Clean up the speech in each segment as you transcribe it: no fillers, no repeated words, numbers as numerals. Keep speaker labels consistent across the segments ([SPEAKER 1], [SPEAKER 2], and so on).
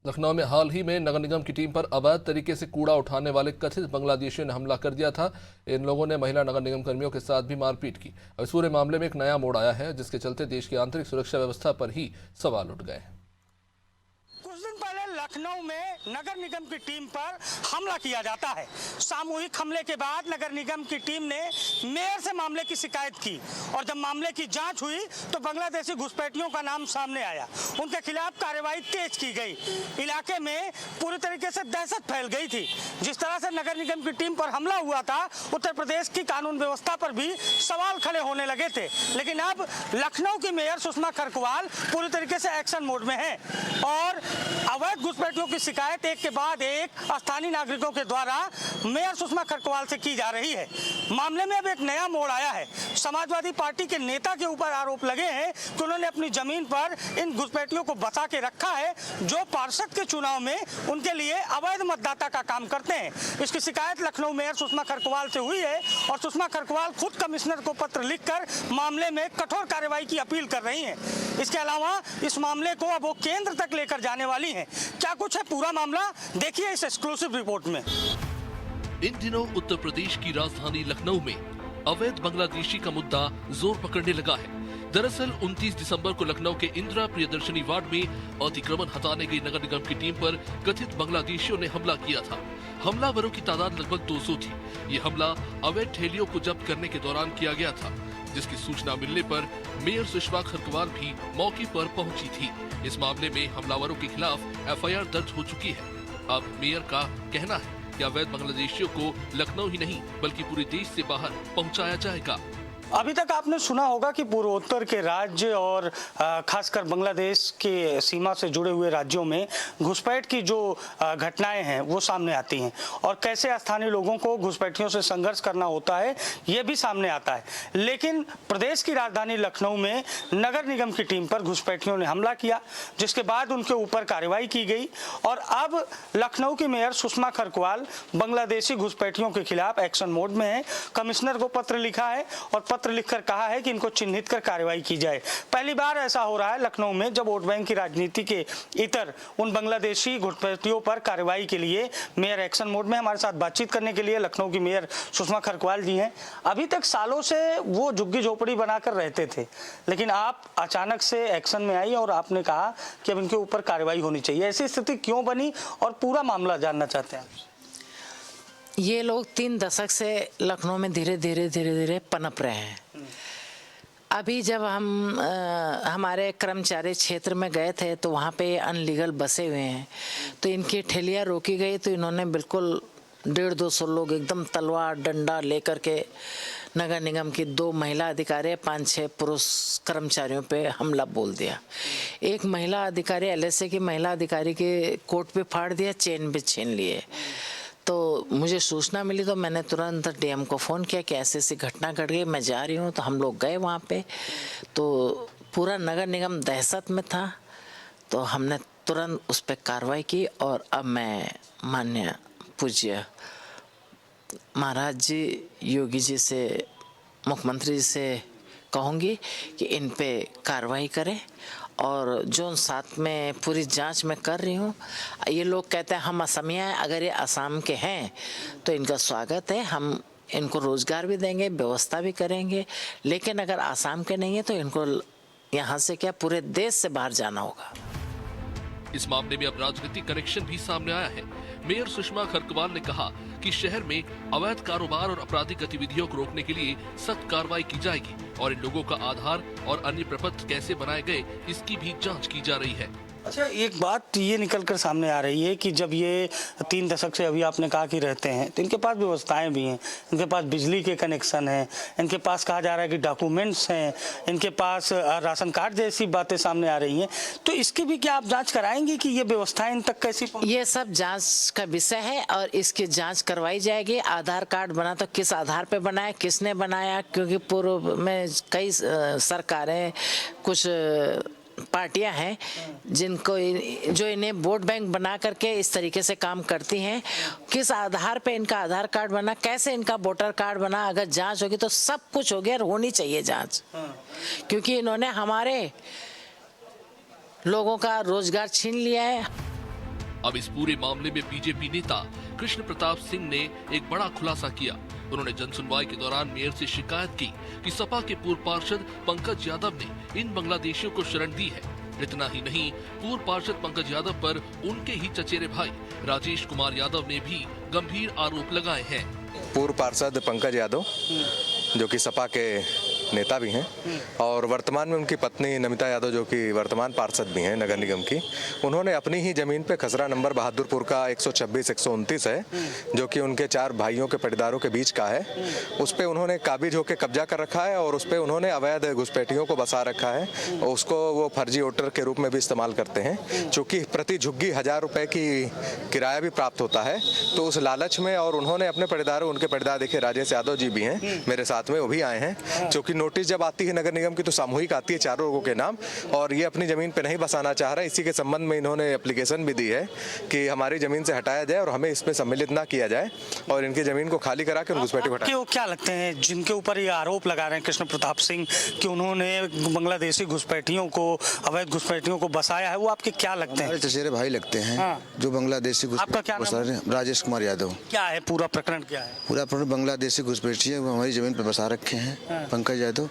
[SPEAKER 1] लखनऊ में हाल ही में नगर निगम की टीम पर अवैध तरीके से कूड़ा उठाने वाले कथित बांग्लादेशियों ने हमला कर दिया था। इन लोगों ने महिला नगर निगम कर्मियों के साथ भी मारपीट की। अब इस पूरे मामले में एक नया मोड़ आया है, जिसके चलते देश की आंतरिक सुरक्षा व्यवस्था पर ही सवाल उठ गए हैं।
[SPEAKER 2] कुछ दिन पहले लखनऊ में नगर निगम की टीम पर हमला किया जाता है। सामूहिक हमले के बाद नगर निगम की टीम ने मेयर से मामले की शिकायत की और जब मामले की जांच हुई तो बांग्लादेशी घुसपैठियों का नाम सामने आया। उनके खिलाफ कार्रवाई तेज की गई। इलाके में पूरी तरीके से दहशत फैल गई थी। जिस तरह से नगर निगम की टीम पर हमला हुआ था, उत्तर प्रदेश की कानून व्यवस्था पर भी सवाल खड़े होने लगे थे। लेकिन अब लखनऊ की मेयर सुषमा खरकवाल पूरी तरीके से एक्शन मोड में है और अवैध घुसपैठियों की शिकायत एक के बाद एक स्थानीय नागरिकों के द्वारा मेयर सुषमा खरकवाल से की जा रही है। मामले में अब एक नया मोड़ आया है। समाजवादी पार्टी के नेता के ऊपर आरोप लगे हैं कि उन्होंने अपनी जमीन पर इन घुसपैठियों को बसा के रखा है, जो पार्षद के चुनाव में उनके लिए अवैध मतदाता का काम करते हैं। इसकी शिकायत लखनऊ मेयर सुषमा खरकवाल से हुई है और सुषमा खरकवाल खुद कमिश्नर को पत्र लिखकर मामले में कठोर कार्रवाई की अपील कर रही हैं। इसके अलावा इस मामले को अब वो केंद्र तक लेकर जाने वाली हैं। क्या कुछ है पूरा मामला, देखिए इस एक्सक्लूसिव रिपोर्ट में।
[SPEAKER 3] इन दिनों उत्तर प्रदेश की राजधानी लखनऊ में अवैध बांग्लादेशी का मुद्दा जोर पकड़ने लगा है। दरअसल 29 दिसंबर को लखनऊ के इंदिरा प्रियदर्शनी वार्ड में अतिक्रमण हटाने गई नगर निगम की टीम पर कथित बांग्लादेशियों ने हमला किया था। हमलावरों की तादाद लगभग 200 थी। ये हमला अवैध ठेलियों को जब्त करने के दौरान किया गया था, जिसकी सूचना मिलने पर मेयर सुषमा खरकवाल भी मौके पर पहुंची थी। इस मामले में हमलावरों के खिलाफ एफआईआर दर्ज हो चुकी है। अब मेयर का कहना है कि अवैध बांग्लादेशियों को लखनऊ ही नहीं बल्कि पूरे देश से बाहर पहुंचाया जाएगा।
[SPEAKER 2] अभी तक आपने सुना होगा कि पूर्वोत्तर के राज्य और खासकर बांग्लादेश के सीमा से जुड़े हुए राज्यों में घुसपैठ की जो घटनाएं हैं वो सामने आती हैं और कैसे स्थानीय लोगों को घुसपैठियों से संघर्ष करना होता है, ये भी सामने आता है। लेकिन प्रदेश की राजधानी लखनऊ में नगर निगम की टीम पर घुसपैठियों ने हमला किया, जिसके बाद उनके ऊपर कार्रवाई की गई और अब लखनऊ की मेयर सुषमा खरकवाल बांग्लादेशी घुसपैठियों के खिलाफ एक्शन मोड में है। कमिश्नर को पत्र लिखा है और पत्र लिखकर कहा है कि इनको चिन्हित कर कार्रवाई की जाए। पहली बार ऐसा हो रहा है लखनऊ में, जब वोट बैंक की राजनीति के इतर उन बांग्लादेशी घुसपैठियों पर कार्रवाई के लिए मेयर एक्शन मोड में। हमारे साथ बातचीत करने के लिए लखनऊ की मेयर सुषमा खरकवाल जी हैं। अभी तक सालों से वो झुग्गी झोपड़ी बनाकर रहते थे, लेकिन आप अचानक से एक्शन में आई और आपने कहा कि अब इनके ऊपर कार्रवाई होनी चाहिए। ऐसी स्थिति क्यों बनी और पूरा मामला जानना चाहते हैं।
[SPEAKER 4] ये लोग 3 दशक से लखनऊ में धीरे धीरे पनप रहे हैं। अभी जब हम हमारे कर्मचारी क्षेत्र में गए थे तो वहाँ पे अनलीगल बसे हुए हैं, तो इनकी ठेलियाँ रोकी गई तो इन्होंने बिल्कुल 150-200 लोग एकदम तलवार डंडा लेकर के नगर निगम की 2 महिला अधिकारी 5-6 पुरुष कर्मचारियों पे हमला बोल दिया। एक महिला अधिकारी एलएसए की महिला अधिकारी के कोट पे फाड़ दिया, चेन पे छीन लिए। तो मुझे सूचना मिली तो मैंने तुरंत डीएम को फ़ोन किया कि ऐसी ऐसी घटना घट गई, मैं जा रही हूँ। तो हम लोग गए वहाँ पे, तो पूरा नगर निगम दहशत में था। तो हमने तुरंत उस पर कार्रवाई की और अब मैं माननीय पूज्य महाराज जी, योगी जी से, मुख्यमंत्री जी से कहूँगी कि इन पे कार्रवाई करें और जो साथ में पूरी जांच में कर रही हूँ। ये लोग कहते हैं हम असमिया हैं, अगर ये असम के हैं तो इनका स्वागत है, हम इनको रोज़गार भी देंगे, व्यवस्था भी करेंगे। लेकिन अगर आसाम के नहीं है तो इनको यहाँ से क्या पूरे देश से बाहर जाना होगा।
[SPEAKER 3] इस मामले में अब राजनीतिक कनेक्शन भी सामने आया है। मेयर सुषमा खरकवाल ने कहा कि शहर में अवैध कारोबार और आपराधिक गतिविधियों को रोकने के लिए सख्त कार्रवाई की जाएगी और इन लोगों का आधार और अन्य प्रपत्र कैसे बनाए गए, इसकी भी जांच की जा रही है।
[SPEAKER 2] अच्छा, एक बात ये निकल कर सामने आ रही है कि जब ये 3 दशक से अभी आपने कहा कि रहते हैं तो इनके पास व्यवस्थाएं भी हैं, इनके पास बिजली के कनेक्शन हैं, इनके पास कहा जा रहा है कि डॉक्यूमेंट्स हैं, इनके पास राशन कार्ड जैसी बातें सामने आ रही हैं। तो इसकी भी क्या आप जांच कराएंगे कि ये व्यवस्थाएं इन तक कैसी पहुंची?
[SPEAKER 4] ये सब जांच का विषय है और इसकी जांच करवाई जाएगी। आधार कार्ड बना तो किस आधार पे बनाया, किसने बनाया, क्योंकि पूर्व में कई सरकारें, कुछ पार्टियां हैं जिनको जो इन्हें वोट बैंक बना करके इस तरीके से काम करती हैं। किस आधार पे इनका आधार कार्ड बना, कैसे इनका वोटर कार्ड बना, अगर जांच होगी तो सब कुछ हो गया और होनी चाहिए जांच, क्योंकि इन्होंने हमारे लोगों का रोजगार छीन लिया है।
[SPEAKER 3] अब इस पूरे मामले में बीजेपी नेता कृष्ण प्रताप सिंह ने एक बड़ा खुलासा किया। उन्होंने जनसुनवाई के दौरान मेयर से शिकायत की कि सपा के पूर्व पार्षद पंकज यादव ने इन बांग्लादेशियों को शरण दी है। इतना ही नहीं, पूर्व पार्षद पंकज यादव पर उनके ही चचेरे भाई राजेश कुमार यादव ने भी गंभीर आरोप लगाए हैं।
[SPEAKER 5] पूर्व पार्षद पंकज यादव जो कि सपा के नेता भी हैं और वर्तमान में उनकी पत्नी नमिता यादव जो कि वर्तमान पार्षद भी हैं नगर निगम की, उन्होंने अपनी ही जमीन पे खसरा नंबर बहादुरपुर का 126-129 है जो कि उनके 4 भाइयों के पटीदारों के बीच का है, उस पे उन्होंने काबिज होकर कब्जा कर रखा है और उस पे उन्होंने अवैध घुसपैठियों को बसा रखा है और उसको वो फर्जी वोटर के रूप में भी इस्तेमाल करते हैं। चूँकि प्रति झुग्गी 1000 रुपये की किराया भी प्राप्त होता है, तो उस लालच में और उन्होंने अपने पटीदारों, उनके पटीदार देखिए राजेश यादव जी भी हैं मेरे साथ में, वो भी आए हैं। चूँकि नोटिस जब आती है नगर निगम की तो सामूहिक आती है 4 लोगों के नाम, और ये अपनी जमीन पे नहीं बसाना चाह रहा है। इसी के संबंध में इन्होंने एप्लीकेशन भी दी है कि हमारी जमीन से हटाया जाए और हमें इसमें सम्मिलित ना किया जाए और इनकी जमीन को खाली करा के घुसपैठी हटाए।
[SPEAKER 2] आपको क्या लगते हैं जिनके ऊपर ये आरोप लगा रहे हैं कृष्ण प्रताप सिंह कि उन्होंने बांग्लादेशी घुसपैठियों को, अवैध घुसपैठियों को बसाया है, वो आपके क्या लगते हैं?
[SPEAKER 6] चचेरे भाई लगते हैं।
[SPEAKER 2] हाँ।
[SPEAKER 6] जो बांग्लादेशी
[SPEAKER 2] आपका क्या नाम है?
[SPEAKER 6] राजेश कुमार यादव।
[SPEAKER 2] क्या है पूरा प्रकरण, क्या है?
[SPEAKER 6] पूरा प्रकरण बांग्लादेशी घुसपैठिए हमारी जमीन पर बसा रखे हैं पंकज यादव,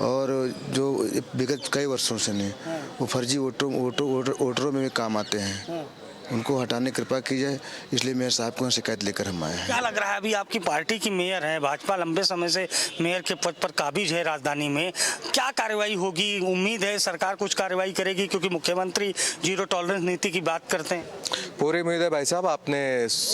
[SPEAKER 6] और जो विगत कई वर्षों से नहीं वो फर्जी वोटरों में भी काम आते हैं, उनको हटाने कृपा की जाए, इसलिए मेयर साहब को शिकायत लेकर हम आए हैं।
[SPEAKER 2] क्या लग रहा है, अभी आपकी पार्टी की मेयर है, भाजपा लंबे समय से मेयर के पद पर काबिज है राजधानी में, क्या कार्रवाई होगी? उम्मीद है सरकार कुछ कार्रवाई करेगी क्योंकि मुख्यमंत्री जीरो टॉलरेंस नीति की बात करते हैं?
[SPEAKER 5] पूरी उम्मीद है भाई साहब। आपने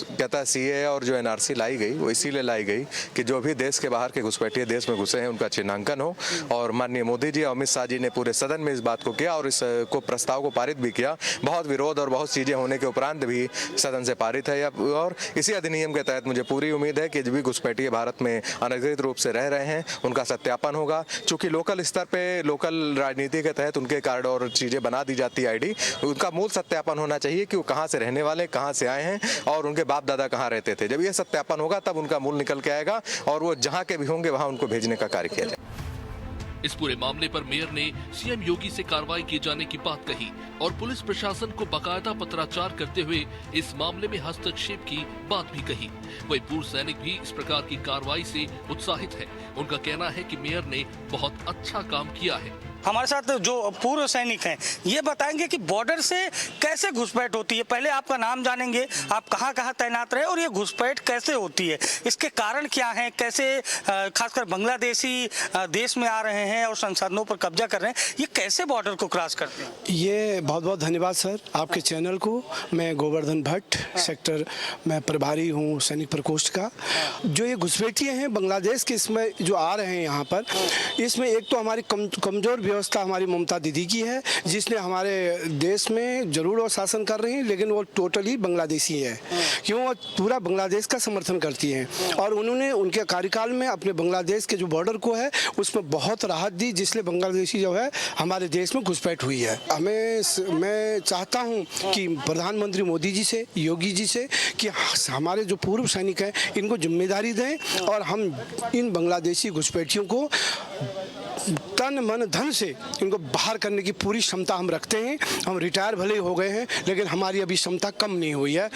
[SPEAKER 5] कहता सीए और जो एनआरसी लाई गई वो इसीलिए लाई गई कि जो भी देश के बाहर के घुसपैठिए देश में घुसे हैं उनका चिन्हांकन हो, और माननीय मोदी जी और अमित शाह जी ने पूरे सदन में इस बात को किया और इस प्रस्ताव को पारित भी किया। बहुत विरोध और बहुत चीजें होने के उपरांत भी सदन से पारित है, और इसी अधिनियम के तहत मुझे पूरी उम्मीद है कि जो भी घुसपैठिए भारत में अनधिकृत रूप से रह रहे हैं उनका सत्यापन होगा। चूंकि लोकल स्तर पे लोकल राजनीति के तहत उनके कार्ड और चीजें बना दी जाती है, आईडी, उनका मूल सत्यापन होना चाहिए कि वो कहाँ से रहने वाले, कहाँ से आए हैं और उनके बाप दादा कहाँ रहते थे। जब ये सत्यापन होगा तब उनका मूल निकल के आएगा और वो जहाँ के भी होंगे वहाँ उनको भेजने का कार्य किया जाए।
[SPEAKER 3] इस पूरे मामले पर मेयर ने सीएम योगी से कार्रवाई किए जाने की बात कही और पुलिस प्रशासन को बाकायदा पत्राचार करते हुए इस मामले में हस्तक्षेप की बात भी कही। वही पूर्व सैनिक भी इस प्रकार की कार्रवाई से उत्साहित है। उनका कहना है कि मेयर ने बहुत अच्छा काम किया है।
[SPEAKER 2] हमारे साथ जो पूर्व सैनिक हैं ये बताएंगे कि बॉर्डर से कैसे घुसपैठ होती है। पहले आपका नाम जानेंगे, आप कहाँ कहाँ तैनात रहे और ये घुसपैठ कैसे होती है, इसके कारण क्या हैं, कैसे खासकर बांग्लादेशी देश में आ रहे हैं और संसाधनों पर कब्जा कर रहे हैं, ये कैसे बॉर्डर को क्रॉस करते हैं?
[SPEAKER 7] ये बहुत बहुत धन्यवाद सर आपके चैनल को। मैं गोवर्धन भट्ट, सेक्टर मैं प्रभारी हूँ सैनिक प्रकोष्ठ का। जो ये घुसपैठिए हैं बांग्लादेश के, इसमें जो आ रहे हैं यहाँ पर, इसमें एक तो हमारी कमजोर व्यवस्था हमारी ममता दीदी की है जिसने हमारे देश में जरूर वो शासन कर रही हैं, लेकिन वो टोटली बांग्लादेशी है। क्यों? वो पूरा बांग्लादेश का समर्थन करती हैं और उन्होंने उनके कार्यकाल में अपने बांग्लादेश के जो बॉर्डर को है उसमें बहुत राहत दी, जिसलिए बांग्लादेशी जो है हमारे देश में घुसपैठ हुई है। मैं चाहता हूँ कि प्रधानमंत्री मोदी जी से, योगी जी से, कि हमारे जो पूर्व सैनिक हैं इनको जिम्मेदारी दें और हम इन बांग्लादेशी घुसपैठियों को तन मन धन से इनको बाहर करने की पूरी क्षमता हम रखते हैं। हम रिटायर भले ही हो गए हैं लेकिन हमारी अभी क्षमता कम नहीं हुई है।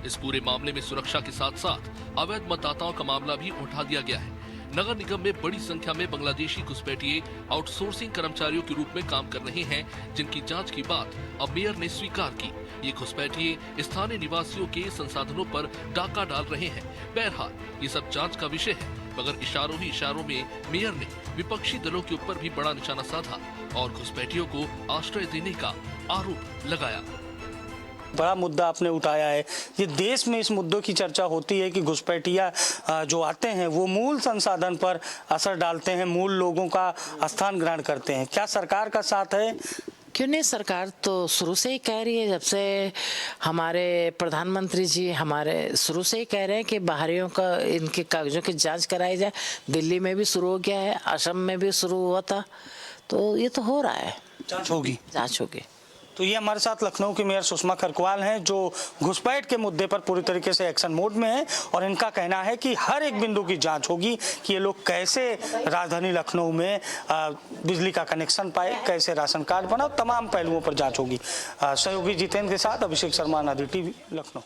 [SPEAKER 3] इस पूरे मामले में सुरक्षा के साथ साथ अवैध मतदाताओं का मामला भी उठा दिया गया है। नगर निगम में बड़ी संख्या में बांग्लादेशी घुसपैठिए आउटसोर्सिंग कर्मचारियों के रूप में काम कर रहे हैं, जिनकी जांच की बात अब मेयर ने स्वीकार की। ये घुसपैठिए स्थानीय निवासियों के संसाधनों पर डाका डाल रहे हैं। बहरहाल ये सब जांच का विषय है, मगर इशारों ही इशारों में मेयर ने विपक्षी दलों के ऊपर भी बड़ा निशाना साधा और घुसपैठियों को आश्रय देने का आरोप लगाया।
[SPEAKER 2] बड़ा मुद्दा आपने उठाया है। ये देश में इस मुद्दों की चर्चा होती है कि घुसपैठिया जो आते हैं वो मूल संसाधन पर असर डालते हैं, मूल लोगों का स्थान ग्रहण करते हैं। क्या सरकार का साथ है?
[SPEAKER 4] क्यों नहीं, सरकार तो शुरू से ही कह रही है, जब से हमारे प्रधानमंत्री जी हमारे शुरू से ही कह रहे हैं कि बाहरियों का इनके कागजों की जांच कराई जाए। दिल्ली में भी शुरू हो गया है, असम में भी शुरू हुआ था, तो ये तो हो रहा है।
[SPEAKER 2] जांच होगी।
[SPEAKER 4] जांच होगी।
[SPEAKER 2] तो ये हमारे साथ लखनऊ की मेयर सुषमा खरकवाल हैं, जो घुसपैठ के मुद्दे पर पूरी तरीके से एक्शन मोड में हैं और इनका कहना है कि हर एक बिंदु की जांच होगी कि ये लोग कैसे राजधानी लखनऊ में बिजली का कनेक्शन पाए, कैसे राशन कार्ड बना, तमाम पहलुओं पर जांच होगी। सहयोगी जितेंद्र के साथ अभिषेक शर्मा, नादिर टीवी, लखनऊ।